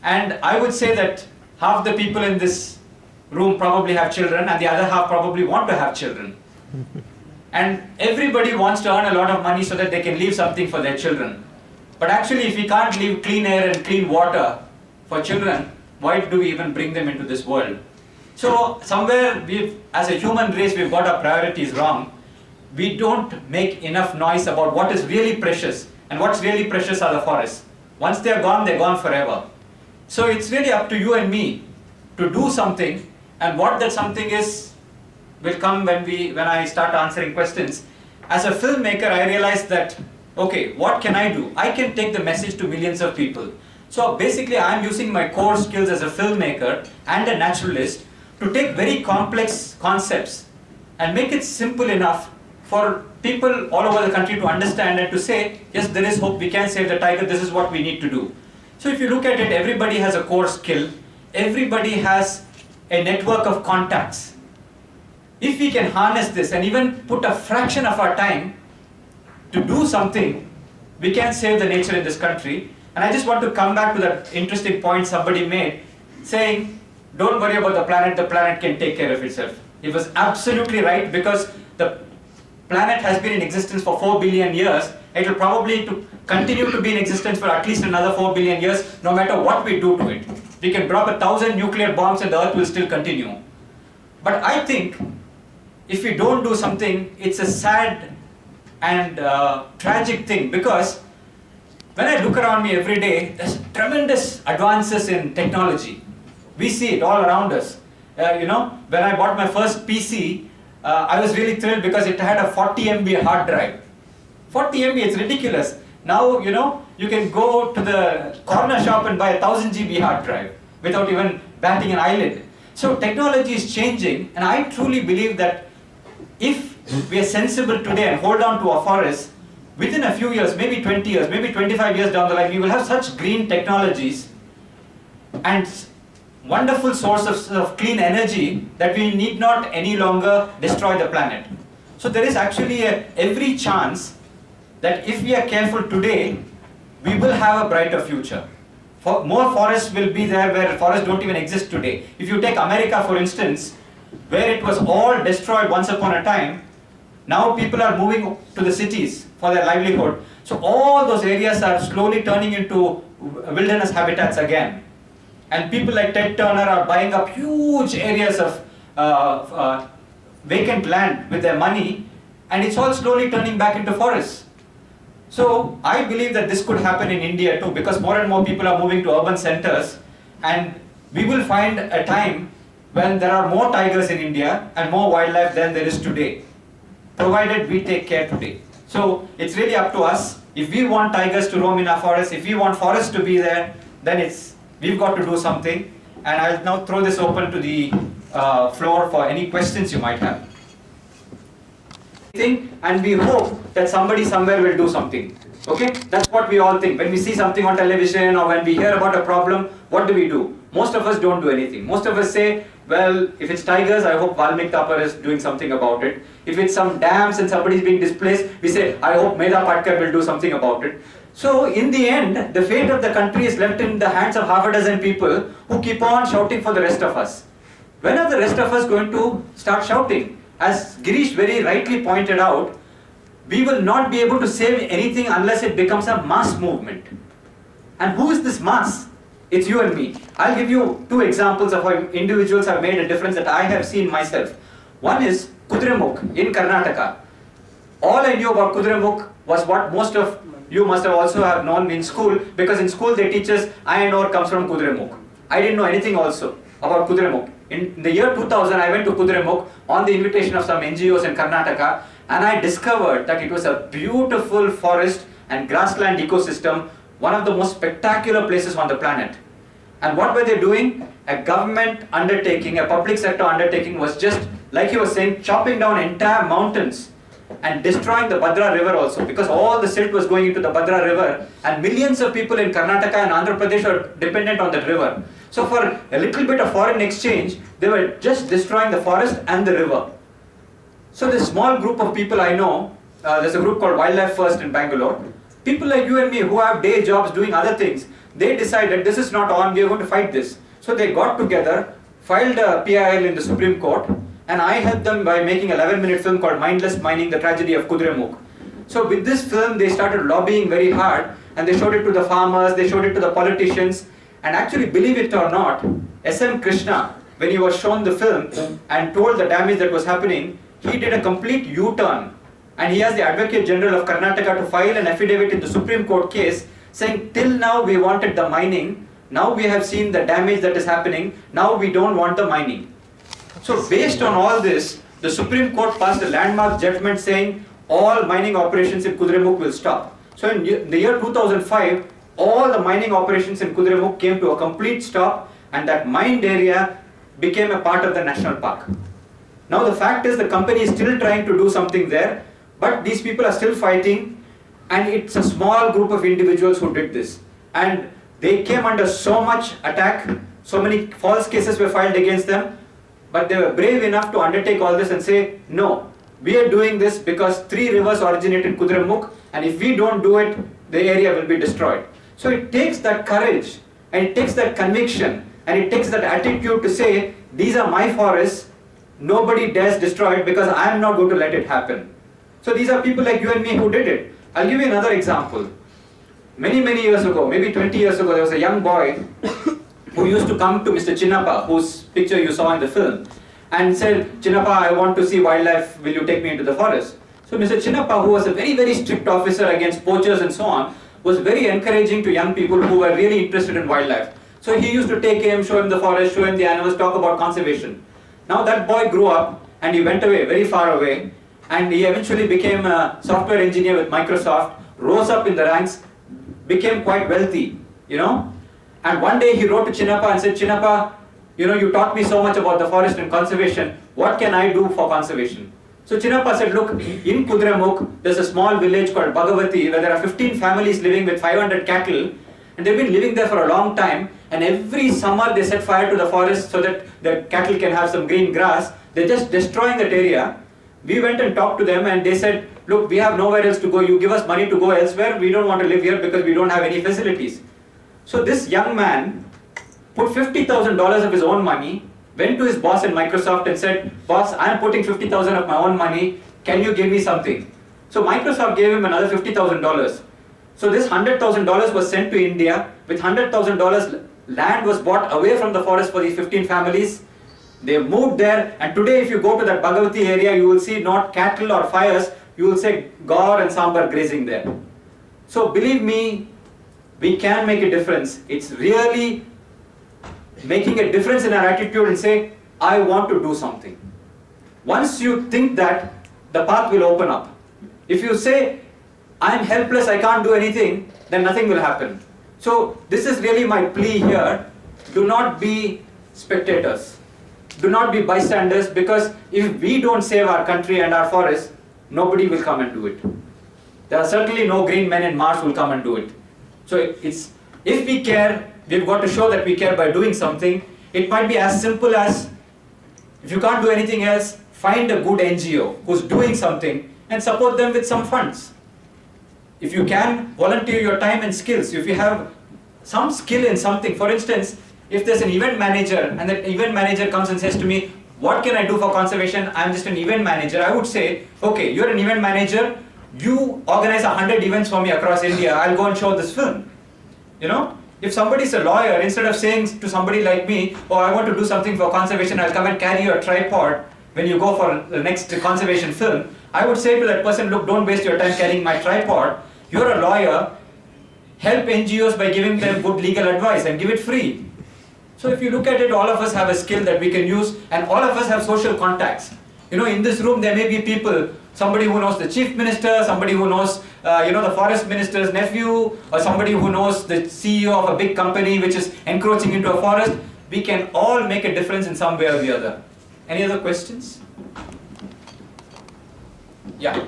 And I would say that half the people in this room probably have children, and the other half probably want to have children. And everybody wants to earn a lot of money so that they can leave something for their children. But actually, if we can't leave clean air and clean water for children, why do we even bring them into this world? So somewhere, as a human race, we've got our priorities wrong. We don't make enough noise about what is really precious. And what's really precious are the forests. Once they're gone forever. So it's really up to you and me to do something, and what that something is will come when I start answering questions. As a filmmaker, I realized that, okay, what can I do? I can take the message to millions of people. So basically, I'm using my core skills as a filmmaker and a naturalist to take very complex concepts and make it simple enough for people all over the country to understand and to say, yes, there is hope, we can save the tiger, this is what we need to do. So if you look at it, everybody has a core skill, everybody has a network of contacts. If we can harness this and even put a fraction of our time to do something, we can save the nature in this country. And I just want to come back to that interesting point somebody made, saying, don't worry about the planet can take care of itself. It was absolutely right, because the planet has been in existence for 4 billion years. It will probably continue to be in existence for at least another 4 billion years, no matter what we do to it. We can drop 1,000 nuclear bombs and the Earth will still continue. But I think if we don't do something, it's a sad and tragic thing, because when I look around me every day, there's tremendous advances in technology. We see it all around us. When I bought my first PC, I was really thrilled because it had a 40 MB hard drive. 40 MB, it's ridiculous. Now, you can go to the corner shop and buy a 1000 GB hard drive without even batting an eyelid. So technology is changing, and I truly believe that if we are sensible today and hold on to our forests, within a few years, maybe 20 years, maybe 25 years down the line, we will have such green technologies and wonderful sources of clean energy that we need not any longer destroy the planet. So there is actually every chance that if we are careful today, we will have a brighter future. More forests will be there where forests don't even exist today. If you take America, for instance, where it was all destroyed once upon a time, now people are moving to the cities for their livelihood. So all those areas are slowly turning into wilderness habitats again. And people like Ted Turner are buying up huge areas of vacant land with their money, and it's all slowly turning back into forests. So I believe that this could happen in India too, because more and more people are moving to urban centers, and we will find a time when there are more tigers in India and more wildlife than there is today, provided we take care today. So it's really up to us. If we want tigers to roam in our forests, if we want forests to be there, then we've got to do something. And I'll now throw this open to the floor for any questions you might have. And we hope that somebody somewhere will do something. Okay? That's what we all think. When we see something on television or when we hear about a problem, what do? Most of us don't do anything. Most of us say, well, if it's tigers, I hope Valmik Thapar is doing something about it. If it's some dams and somebody is being displaced, we say, I hope Medha Patkar will do something about it. So in the end, the fate of the country is left in the hands of half a dozen people who keep on shouting for the rest of us. When are the rest of us going to start shouting? As Girish very rightly pointed out, we will not be able to save anything unless it becomes a mass movement. And who is this mass? It's you and me. I'll give you two examples of how individuals have made a difference that I have seen myself. One is Kudremukh in Karnataka. All I knew about Kudremukh was what most of you must have also have known in school, because in school they teach us iron ore comes from Kudremukh. I didn't know anything also about Kudremukh. In the year 2000, I went to Kudremukh on the invitation of some NGOs in Karnataka, and I discovered that it was a beautiful forest and grassland ecosystem, one of the most spectacular places on the planet. And what were they doing? A government undertaking, a public sector undertaking was just, like he was saying, chopping down entire mountains and destroying the Bhadra river also, because all the silt was going into the Bhadra river, and millions of people in Karnataka and Andhra Pradesh are dependent on that river. So for a little bit of foreign exchange, they were just destroying the forest and the river. So this small group of people I know, there's a group called Wildlife First in Bangalore, people like you and me who have day jobs doing other things, they decided this is not on, we are going to fight this. So they got together, filed a PIL in the Supreme Court, and I helped them by making an 11-minute film called Mindless Mining, the Tragedy of Kudremukh. So with this film, they started lobbying very hard, and they showed it to the farmers, they showed it to the politicians, and actually, believe it or not, S.M. Krishna, when he was shown the film and told the damage that was happening, he did a complete U-turn, and he asked the Advocate General of Karnataka to file an affidavit in the Supreme Court case saying, till now we wanted the mining, now we have seen the damage that is happening, now we don't want the mining. So based on all this, the Supreme Court passed a landmark judgment saying all mining operations in Kudremukh will stop. So in the year 2005, all the mining operations in Kudremukh came to a complete stop, and that mined area became a part of the national park. Now the fact is the company is still trying to do something there, but these people are still fighting, and it's a small group of individuals who did this. And they came under so much attack, so many false cases were filed against them, but they were brave enough to undertake all this and say, no, we are doing this because 3 rivers originate in Kudremukh, and if we don't do it, the area will be destroyed. So it takes that courage, and it takes that conviction, and it takes that attitude to say, these are my forests, nobody dares destroy it because I am not going to let it happen. So these are people like you and me who did it. I'll give you another example. Many years ago, maybe 20 years ago, there was a young boy who used to come to Mr. Chinnappa, whose picture you saw in the film, and said, Chinnappa, I want to see wildlife, will you take me into the forest? So Mr. Chinnappa, who was a very strict officer against poachers and so on, was very encouraging to young people who were really interested in wildlife. So he used to take him, show him the forest, show him the animals, talk about conservation. Now that boy grew up and he went away, very far away, and he eventually became a software engineer with Microsoft, rose up in the ranks, became quite wealthy, you know. And one day he wrote to Chinnappa and said, Chinnappa, you know, you taught me so much about the forest and conservation, what can I do for conservation? So Chinnappa said, look, in Kudremukh, there's a small village called Bhagavati where there are 15 families living with 500 cattle, and they've been living there for a long time, and every summer they set fire to the forest so that the cattle can have some green grass. They're just destroying that area. We went and talked to them, and they said, look, we have nowhere else to go, you give us money to go elsewhere, we don't want to live here because we don't have any facilities. So this young man put $50,000 of his own money, went to his boss in Microsoft and said, boss, I am putting $50,000 of my own money, can you give me something? So Microsoft gave him another $50,000. So this $100,000 was sent to India. With $100,000, land was bought away from the forest for these 15 families. They moved there, and today if you go to that Bhagavati area, you will see not cattle or fires, you will see gaur and sambar grazing there. So believe me, we can make a difference. It's really making a difference in our attitude and say, I want to do something. Once you think that, the path will open up. If you say, I am helpless, I can't do anything, then nothing will happen. So this is really my plea here. Do not be spectators. Do not be bystanders, because if we don't save our country and our forests, nobody will come and do it. There are certainly no green men in Mars who will come and do it. So if we care, we've got to show that we care by doing something. It might be as simple as, if you can't do anything else, find a good NGO who's doing something and support them with some funds. If you can, volunteer your time and skills. If you have some skill in something, for instance, if there's an event manager and that event manager comes and says to me, what can I do for conservation? I'm just an event manager. I would say, okay, you're an event manager, you organize 100 events for me across India, I'll go and show this film. You know, if somebody's a lawyer, instead of saying to somebody like me, oh, I want to do something for conservation, I'll come and carry your tripod when you go for the next conservation film, I would say to that person, look, don't waste your time carrying my tripod. You're a lawyer, help NGOs by giving them good legal advice and give it free. So if you look at it, all of us have a skill that we can use, and all of us have social contacts. You know, in this room there may be people, somebody who knows the chief minister, somebody who knows the forest minister's nephew, or somebody who knows the CEO of a big company which is encroaching into a forest. We can all make a difference in some way or the other. Any other questions? Yeah.